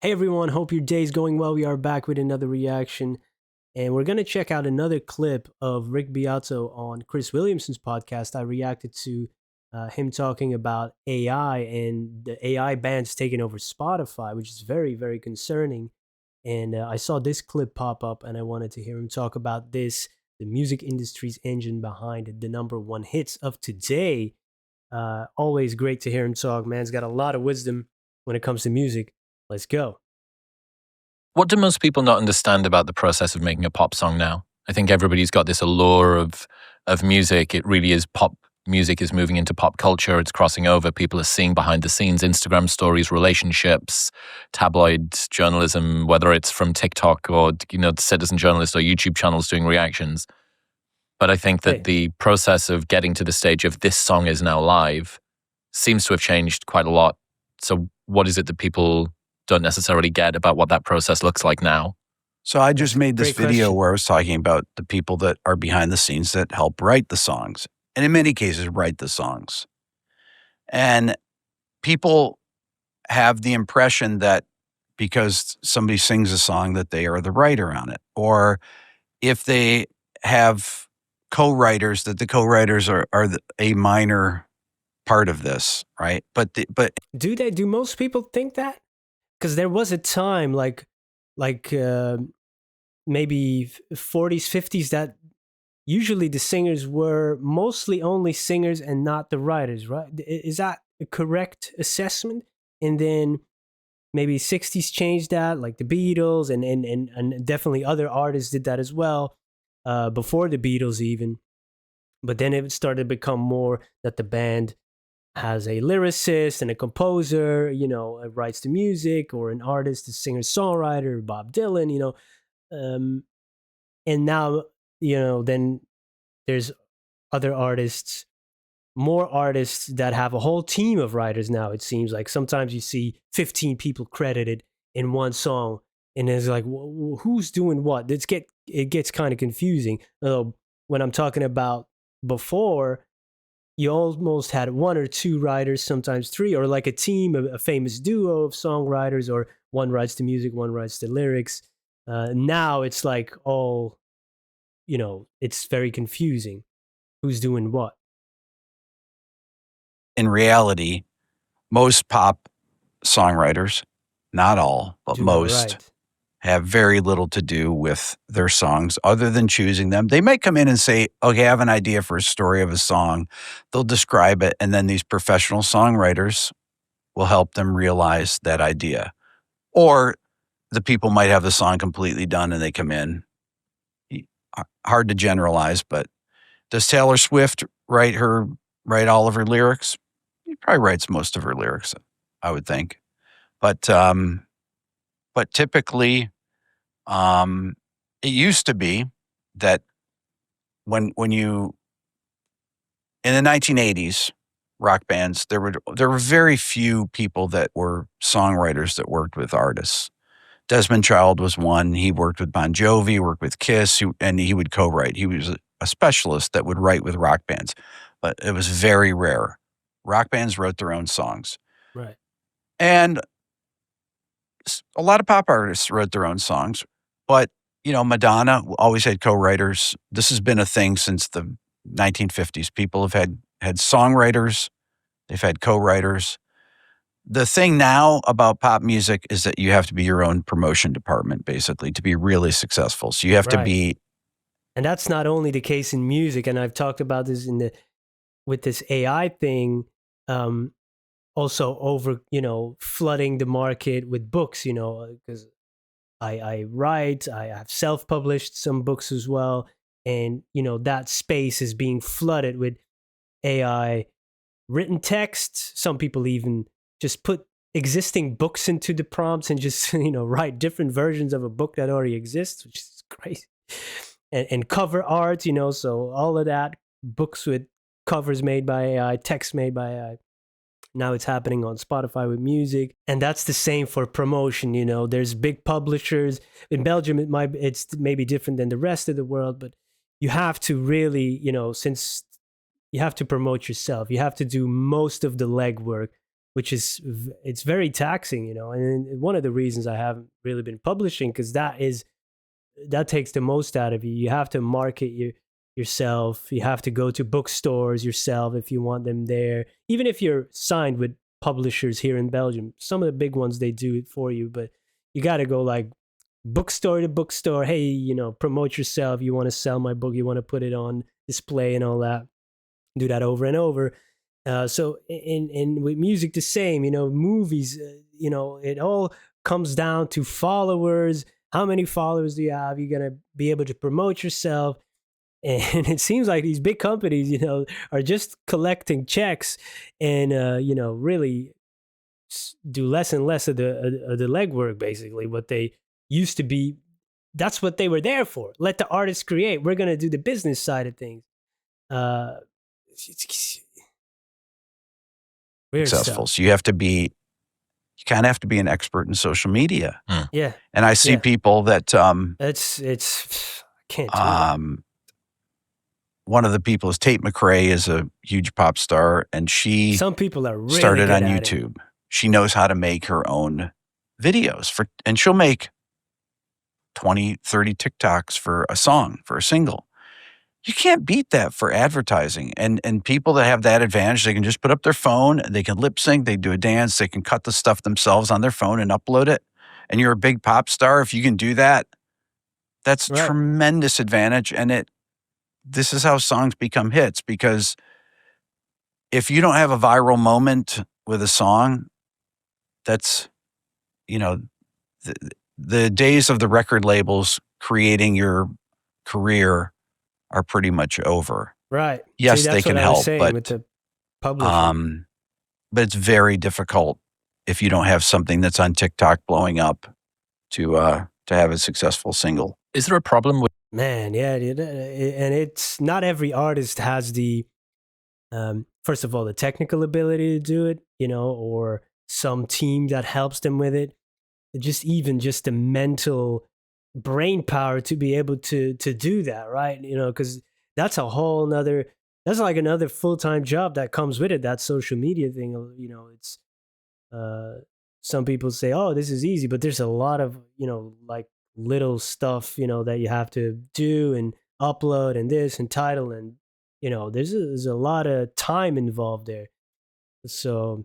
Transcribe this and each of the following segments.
Hey everyone, hope your day's going well. We are back with another reaction, and we're gonna check out another clip of Rick Beato on Chris Williamson's podcast. I reacted to him talking about AI and the AI bans taking over Spotify, which is very, very concerning. And I saw this clip pop up, and I wanted to hear him talk about this, the music industry's engine behind the number one hits of today. Always great to hear him talk. Man's got a lot of wisdom when it comes to music. Let's go. What do most people not understand about the process of making a pop song now? I think everybody's got this allure of music. It really is pop music is moving into pop culture. It's crossing over. People are seeing behind the scenes Instagram stories, relationships, tabloid journalism, whether it's from TikTok or citizen journalists or YouTube channels doing reactions. But I think that Hey. the process of getting to the stage of this song is now live seems to have changed quite a lot. So what is it that people don't necessarily get about what that process looks like now? So I That's just a made this great video question. where I was talking about the people that are behind the scenes that help write the songs, and in many cases write the songs. And people have the impression that because somebody sings a song that they are the writer on it, or if they have co-writers, that the co-writers are a minor part of this, right? But Do most people think that? Because there was a time like maybe 40s, 50s that usually the singers were mostly only singers and not the writers, right? Is that a correct assessment? And then maybe 60s changed that, like the Beatles and definitely other artists did that as well, before the Beatles even. But then it started to become more that the band has a lyricist and a composer, writes the music, or an artist, a singer songwriter, Bob Dylan, um, and now then there's other artists, more artists that have a whole team of writers now. It seems like sometimes you see 15 people credited in one song, and it's like who's doing what. It gets kind of confusing. When I'm talking about before, you almost had one or two writers, sometimes three, or like a team, a famous duo of songwriters, or one writes the music, one writes the lyrics. Now it's like all, it's very confusing. Who's doing what? in reality, most pop songwriters, not all, but Do not most, write. have very little to do with their songs other than choosing them. They might come in and say, okay, I have an idea for a story of a song. They'll describe it, and then these professional songwriters will help them realize that idea. Or the people might have the song completely done and they come in. Hard to generalize, but does Taylor Swift write all of her lyrics? She probably writes most of her lyrics, I would think. But typically, it used to be that when you in the 1980s, rock bands, there were very few people that were songwriters that worked with artists. Desmond Child was one. He worked with Bon Jovi, worked with Kiss, and he would co-write. He was a specialist that would write with rock bands, but it was very rare. Rock bands wrote their own songs, Right. and a lot of pop artists wrote their own songs. But Madonna always had co-writers. This has been a thing since the 1950s. People have had songwriters. They've had co-writers. The thing now about pop music is that you have to be your own promotion department, basically, to be really successful. So you have to Right. be. And that's not only the case in music, and I've talked about this with this AI thing, um, also over, flooding the market with books, because I write, I have self-published some books as well, and that space is being flooded with AI written text. Some people even just put existing books into the prompts and just write different versions of a book that already exists, which is crazy. And cover art, so all of that, books with covers made by AI, text made by AI. Now it's happening on Spotify with music, and that's the same for promotion. There's big publishers in Belgium. It's maybe different than the rest of the world, but you have to really, since you have to promote yourself, you have to do most of the legwork which is it's very taxing, you know. And one of the reasons I haven't really been publishing, because that takes the most out of you. You have to market yourself. You have to go to bookstores yourself if you want them there. Even if you're signed with publishers here in Belgium, some of the big ones, they do it for you, but you got to go like bookstore to bookstore. Hey, you know, promote yourself. You want to sell my book. You want to put it on display and all that. Do that over and over. So in with music, the same, you know, movies, you know, it all comes down to followers. How many followers do you have? You're going to be able to promote yourself. And it seems like these big companies, you know, are just collecting checks and, you know, really do less and less of the legwork, basically. What they used to be, that's what they were there for. Let the artists create. We're going to do the business side of things. It's weird Successful. stuff. So you kind of have to be an expert in social media. Yeah. And I see people that It's I can't do that. one of the people is Tate McRae, is a huge pop star, and she Some people are really started good on at YouTube. She knows how to make her own videos and she'll make 20, 30 TikToks for a song, for a single. You can't beat that for advertising. And people that have that advantage, they can just put up their phone, they can lip sync, they do a dance, they can cut the stuff themselves on their phone and upload it. And you're a big pop star. If you can do that, that's a Right. tremendous advantage. And this is how songs become hits, because if you don't have a viral moment with a song, that's, you know, the days of the record labels creating your career are pretty much over. Right. Yes, See, they that's can what I was help, saying with the publishing. but it's very difficult if you don't have something that's on TikTok blowing up to have a successful single. Is there a problem with Man, yeah, and it's not every artist has the first of all, the technical ability to do it, you know, or some team that helps them with it. Just the mental brain power to be able to do that, right? You know, because that's like another full-time job that comes with it. That social media thing, you know, it's some people say, oh, this is easy, but there's a lot of, you know, like little stuff, you know, that you have to do and upload and this and title, and you know, there's a lot of time involved there. So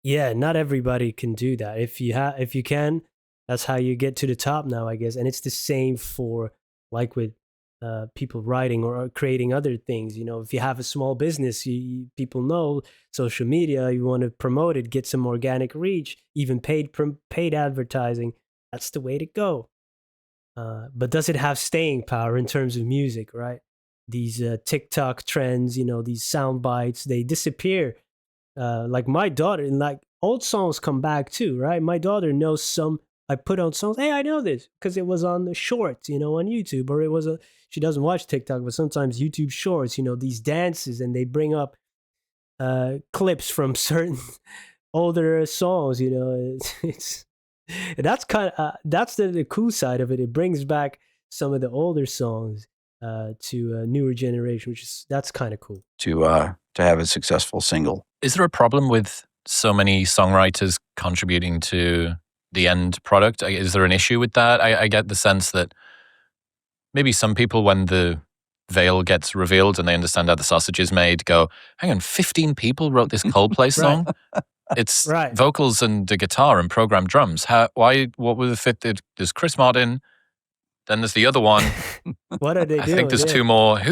yeah, not everybody can do that. If you can, that's how you get to the top now, I guess. And it's the same for like with people writing or creating other things. You know, if you have a small business, people know social media. You want to promote it, get some organic reach, even paid advertising. That's the way to go. But does it have staying power in terms of music? Right? These TikTok trends, you know, these sound bites, they disappear. Like my daughter, and like old songs come back too, right? My daughter knows some. I put on songs. Hey, I know this because it was on the shorts, you know, on YouTube, or it was she doesn't watch TikTok, but sometimes YouTube shorts, you know, these dances, and they bring up clips from certain older songs, you know. It's that's kind of that's the cool side of it. It brings back some of the older songs to a newer generation, that's kind of cool. To have a successful single. Is there a problem with so many songwriters contributing to the end product? Is there an issue with that? I get the sense that maybe some people, when the veil gets revealed and they understand how the sausage is made, go, hang on, 15 people wrote this Coldplay song? It's Right. vocals and the guitar and programmed drums. What was the fit? There's Chris Martin, then there's the other one. What are they doing? I think there's two more. Who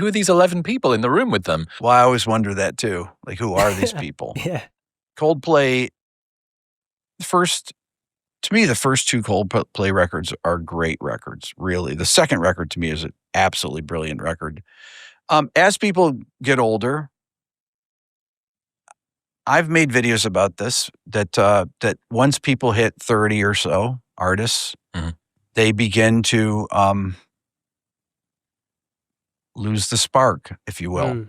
are these 11 people in the room with them? Well, I always wonder that too. Like, who are these people? Yeah. Coldplay, to me, the first two Coldplay records are great records, really. The second record to me is an absolutely brilliant record. As people get older, I've made videos about this, that once people hit 30 or so, artists, they begin to lose the spark, if you will.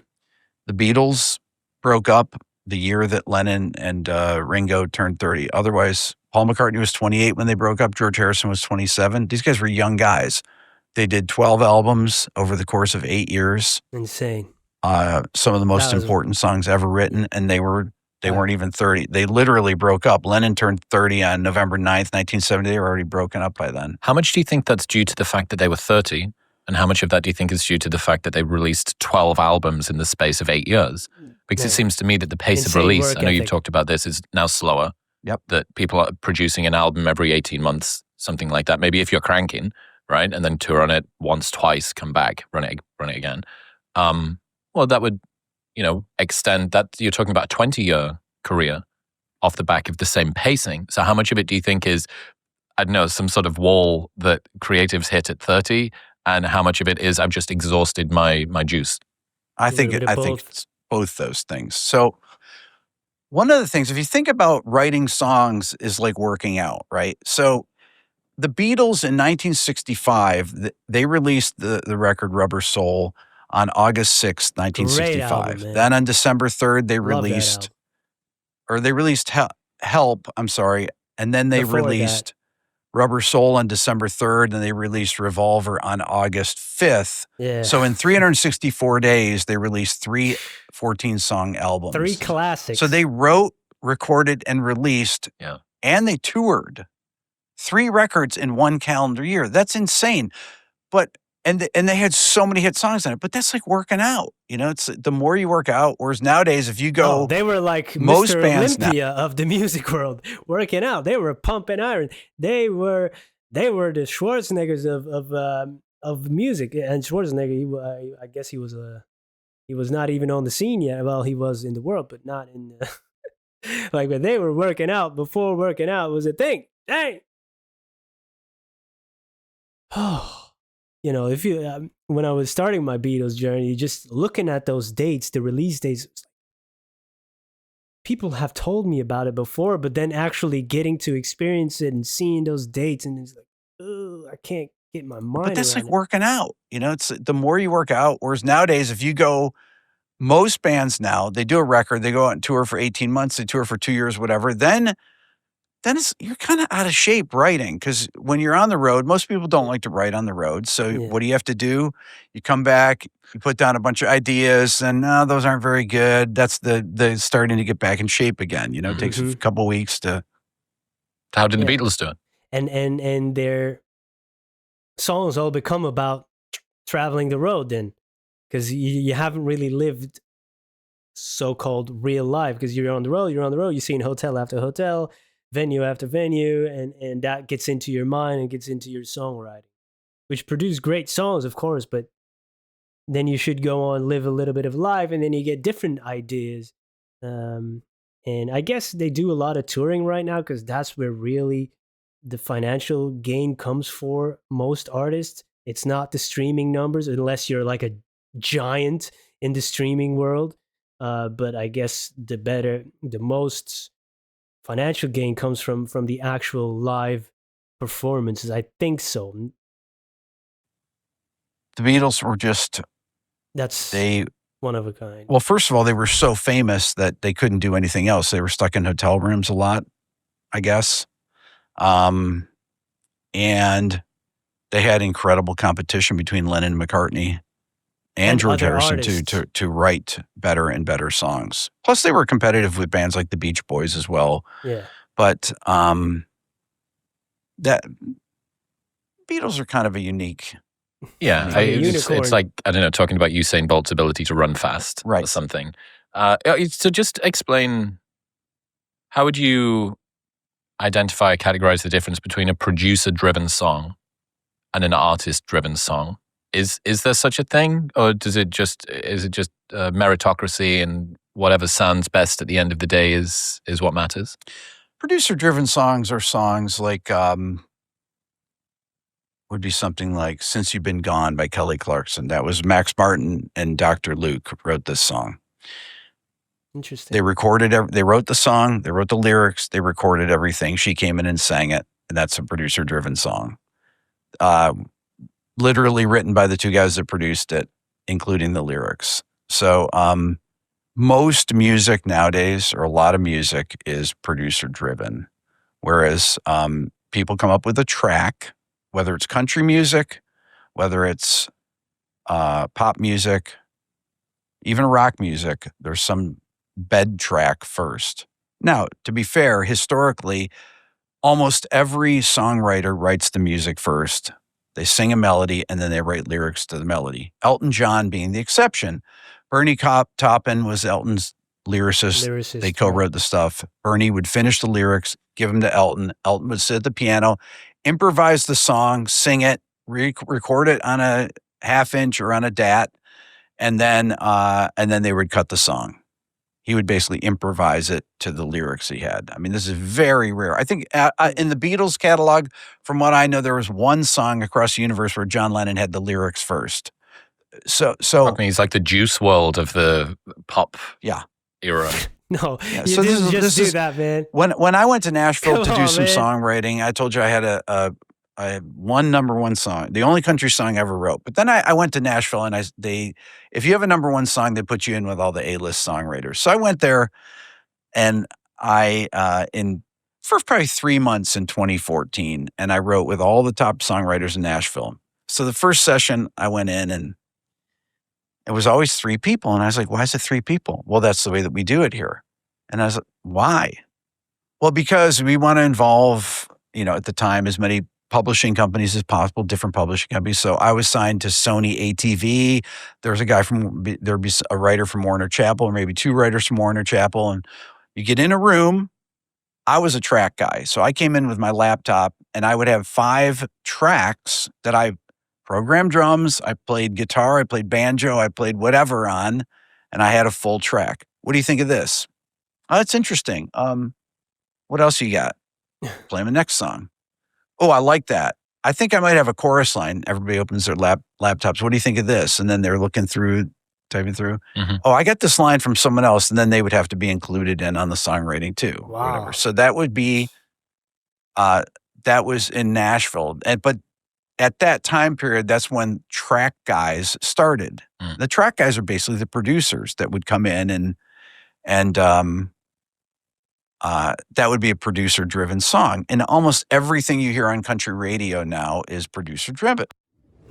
The Beatles broke up the year that Lennon and Ringo turned 30. Otherwise, Paul McCartney was 28 when they broke up. George Harrison was 27. These guys were young guys. They did 12 albums over the course of 8 years. Insane. some of the most That was- important songs ever written, and they weren't even 30. They literally broke up. Lennon turned 30 on November 9th, 1970. They were already broken up by then. How much do you think that's due to the fact that they were 30? And how much of that do you think is due to the fact that they released 12 albums in the space of 8 years? Because it seems to me that the pace of release, I know you've talked about this, is now slower. Yep. That people are producing an album every 18 months, something like that. Maybe if you're cranking, right? And then tour on it once, twice, come back, run it again. Well, that would, extend that. You're talking about a 20-year career off the back of the same pacing. So how much of it do you think is, I don't know, some sort of wall that creatives hit at 30? And how much of it is I've just exhausted my juice? I think it's both those things. So one of the things, if you think about writing songs is like working out, right? So the Beatles in 1965, they released the record Rubber Soul on August 6th, 1965. Album, then on December 3rd, they released Help, I'm sorry. And then they released Rubber Soul on December 3rd, and they released Revolver on August 5th. Yeah. So in 364 days, they released 3 14-song albums. 3 classics. So they wrote, recorded, and released, and they toured 3 records in 1 calendar year. That's insane. But and they had so many hit songs on it, but that's like working out. It's the more you work out, whereas nowadays if you go, they were like most Mr. bands Olympia of the music world, working out. They were pumping iron. They were the Schwarzeneggers of music. And Schwarzenegger, I guess he was not even on the scene yet. Well, he was in the world, but not in like, but they were working out before working out was a thing. Dang. Oh. If you when I was starting my Beatles journey, just looking at those dates, the release dates, people have told me about it before, but then actually getting to experience it and seeing those dates, and it's like, oh, I can't get my mind. But that's like working out. It's the more you work out. Whereas nowadays, if you go, most bands now, they do a record, they go out and tour for 18 months, they tour for 2 years, whatever. Then you're kind of out of shape writing, because when you're on the road, most people don't like to write on the road. So what do you have to do? You come back, you put down a bunch of ideas, and no, those aren't very good. That's the starting to get back in shape again. It takes a couple weeks to. How did the Beatles do it? And their songs all become about traveling the road then, because you haven't really lived so-called real life, because you're on the road, you're seeing hotel after hotel, venue after venue, and that gets into your mind and gets into your songwriting, which produce great songs, of course, but then you should go on, live a little bit of life, and then you get different ideas. And I guess they do a lot of touring right now, because that's where really the financial gain comes for most artists. It's not the streaming numbers, unless you're like a giant in the streaming world. But I guess the most financial gain comes from the actual live performances. I think so. The Beatles were one of a kind. Well, first of all, they were so famous that they couldn't do anything else. They were stuck in hotel rooms a lot, I guess. And they had incredible competition between Lennon and McCartney and George Harrison to write better and better songs. Plus, they were competitive with bands like the Beach Boys as well. Yeah. But that Beatles are kind of a unique. Yeah, it's like, I don't know, talking about Usain Bolt's ability to run fast, right, or something. So just explain, how would you identify, categorize the difference between a producer-driven song and an artist-driven song? Is there such a thing, or is it just meritocracy, and whatever sounds best at the end of the day is what matters? Producer-driven songs are songs like would be something like "Since You've Been Gone" by Kelly Clarkson. That was Max Martin and Dr. Luke wrote this song. Interesting. They wrote the song, they wrote the lyrics, they recorded everything. She came in and sang it, and that's a producer-driven song. Literally written by the 2 guys that produced it, including the lyrics. So most music nowadays, or a lot of music, is producer-driven. Whereas people come up with a track, whether it's country music, whether it's pop music, Even rock music, there's some bed track first. Now, to be fair, historically, almost every songwriter writes the music first. They sing a melody and then they write lyrics to the melody. Elton John being the exception. Bernie Taupin was Elton's lyricist. They Lyricist, co-wrote right. the stuff. Bernie would finish the lyrics, give them to Elton. Elton would sit at the piano, improvise the song, sing it, record it on a half-inch or on a DAT, and then they would cut the song. He would basically improvise it to the lyrics he had. I mean, this is very rare. I think in the Beatles catalog, from what I know, there was one song across the universe where John Lennon had the lyrics first. So He's like the Juice World of the pop yeah. era. No, Yeah, you so didn't this just do is that, man. When I went to Nashville Come to do on, some man. songwriting, I told you I had I had one number one song, the only country song I ever wrote. But then I went to Nashville, and if you have a number one song, they put you in with all the A-list songwriters. So I went there, and I for probably 3 months in 2014, and I wrote with all the top songwriters in Nashville. So the first session I went in, and it was always 3 people, and I was like, "Why is it 3 people?" "Well, that's the way that we do it here." And I was like, "Why?" "Well, because we want to involve, at the time, as many publishing companies as possible, different publishing companies." So I was signed to Sony ATV. There'd be a writer from Warner Chappell, or maybe 2 writers from Warner Chappell, and you get in a room. I was a track guy, so I came in with my laptop, and I would have 5 tracks that I programmed drums, I played guitar, I played banjo, I played whatever on, and I had a full track. "What do you think of this?" "Oh, that's interesting. What else you got?" "Play the next song." "Oh, I like that. I think I might have a chorus line." Everybody opens their laptops. "What do you think of this?" And then they're looking through, typing through. Mm-hmm. "Oh, I got this line from someone else," and then they would have to be included in on the songwriting too, Wow. whatever. So that would be, that was in Nashville. But at that time period, that's when track guys started. Mm. The track guys are basically the producers that would come in and that would be a producer-driven song. And almost everything you hear on country radio now is producer-driven.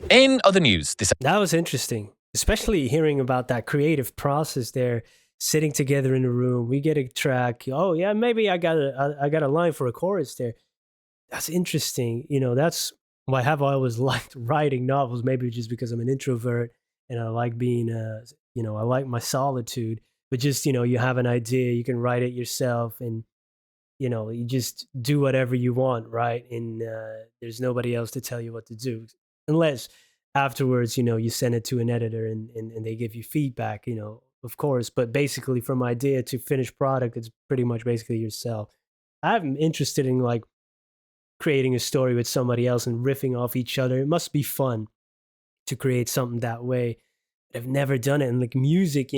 In other news, That was interesting, especially hearing about that creative process there, sitting together in a room. We get a track. Oh yeah, maybe I got a line for a chorus there. That's interesting. That's why I have always liked writing novels. Maybe just because I'm an introvert and I like being, I like my solitude. But just you have an idea, you can write it yourself, and you just do whatever you want, right? And there's nobody else to tell you what to do, unless afterwards, you send it to an editor and they give you feedback, of course. But basically, from idea to finished product, it's pretty much basically yourself. I'm interested in like creating a story with somebody else and riffing off each other. It must be fun to create something that way. I've never done it. And like music,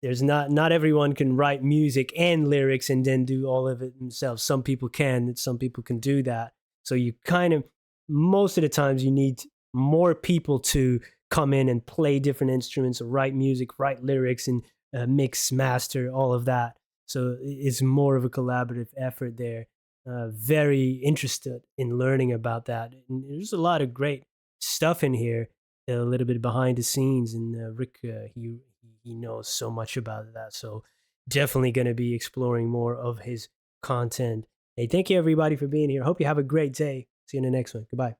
there's not everyone can write music and lyrics and then do all of it themselves. Some people can, some people can do that. So you kind of, most of the times you need more people to come in and play different instruments, or write music, write lyrics, and mix, master, all of that. So it's more of a collaborative effort there. Very interested in learning about that. And there's a lot of great stuff in here, a little bit behind the scenes. And Rick, he knows so much about that. So definitely going to be exploring more of his content. Hey, thank you everybody for being here. Hope you have a great day. See you in the next one. Goodbye.